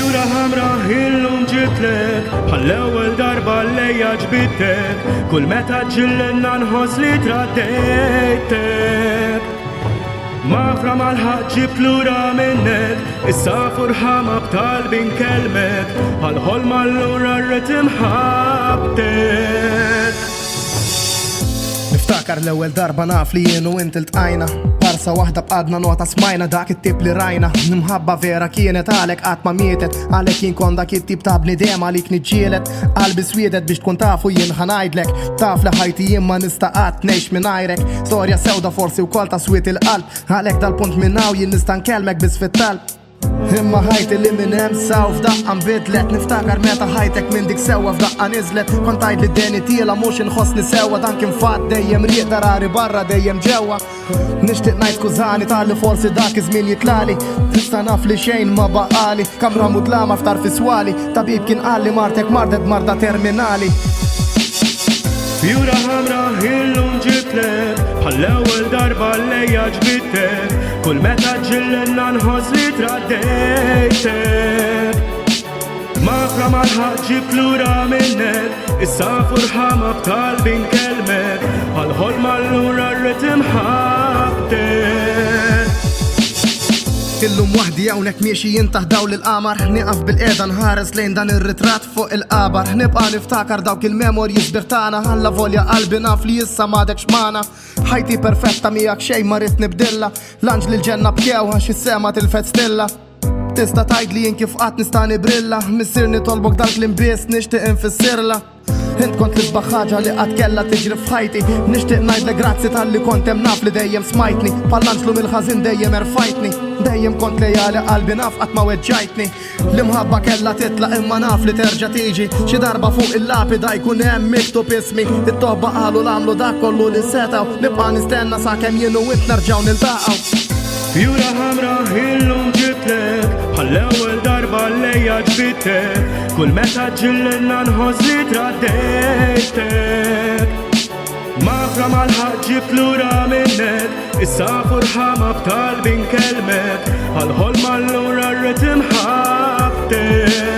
Fjura ħamra illum ġitlek bħall-ewwel darba lejja ġbittek kull meta ġillenna nħoss li traddejtek Mafra mal-ħaq ġibt lura minnek issa furħama b'talbi nkelmek għal-ħolma l-lura rritim ħabtek Niftakar l-ewwel darba naf li jien u int iltqajna Barsa waħda b'qadna nota smajna dak it-tip li rajna Nimħabba vera kienet għalek qatt ma mietet Għalek jien kon dak it-tip ta' bnidem għalik niġġielet Qalbi swiedet biex tkun tafu jien ħanajdlek Taf li ħajti jien ma nista' qatt ngħix mingħajrek Storja sewda forsi wkoll ta' swiet il-qalb Għalek dal-punt minn hawn jien nista' nkellmek biss fit-talb Imma ħajti li minn hemm saw f'daqqa nbidlet Niftakar meta ħajtek minn dik sewwa f'daqqa niżlet Kont tgħid li d-deni tiela mhux inħossni sewwa Dan kien fatt dejjem riq darari barra dejjem ġewwa Nixtieq ngħid skużani tal-li forsi dak iż-żmien jitlali Tista' naf li xejn ma baqali Kamra mudlama f'tar fiswali Tabib kien qalli martek mardet marda terminali Fjura ħamra illum ġitlek bħall-ewwel darba lejja ġbittek kull meta ġillenna nħoss li traddejtek Mafra mal-ħaq ġibt lura minnek issa furħama b'talbi nkelmek għal-ħolma l-lura rritim ħabtek Illum waħdi hawnhekk miexi jintaħ dawl il-qamar Nieqaf bil-qiegħda nħares lejn dan ir-ritratt fuq il-qabar Nibqa' niftakar dawk il-memorji sbieħ tagħna Alla volja qalbi naf li issa m'għadekx magħna Ħajti perfetta miegħek xejn ma rid nibdilha L-anġli l-ġenna bkjew għax is-sema tilfet stilla Tista' tgħidli jien kif qatt nista' nibrilla Missirni tolbok dak l-imbies nixtieq infissirla Int kont l-isbaħ ħaġa li qatt kellha tiġri f'ħajti Nixtieq ngħidlek grazzi tal-li kont hemm naf li dejjem smajtni Pal-anġlu mill-ħażin dejjem erfajtni Dejjem kont lejali qalbi naf qatt ma weġġajtni L-imħabba kellha titlaq imma naf li terġa' tiġi Xi darba fuq il-lapida jkun hemm miktub ismi It-tobba qalu l-għamlu dak kollu li setgħu Nibqa' nistenna sakemm jien u int nerġgħu niltaqgħu Fjura ħamra illum ġitlek bħall-ewwel darba lejja ġbittek kull meta ġillenna nħoss li traddejtek Mafra mal-ħaq ġibt lura minnek issa furħama b'talbi nkelmek għal-ħolma l-lura rritim ħabtek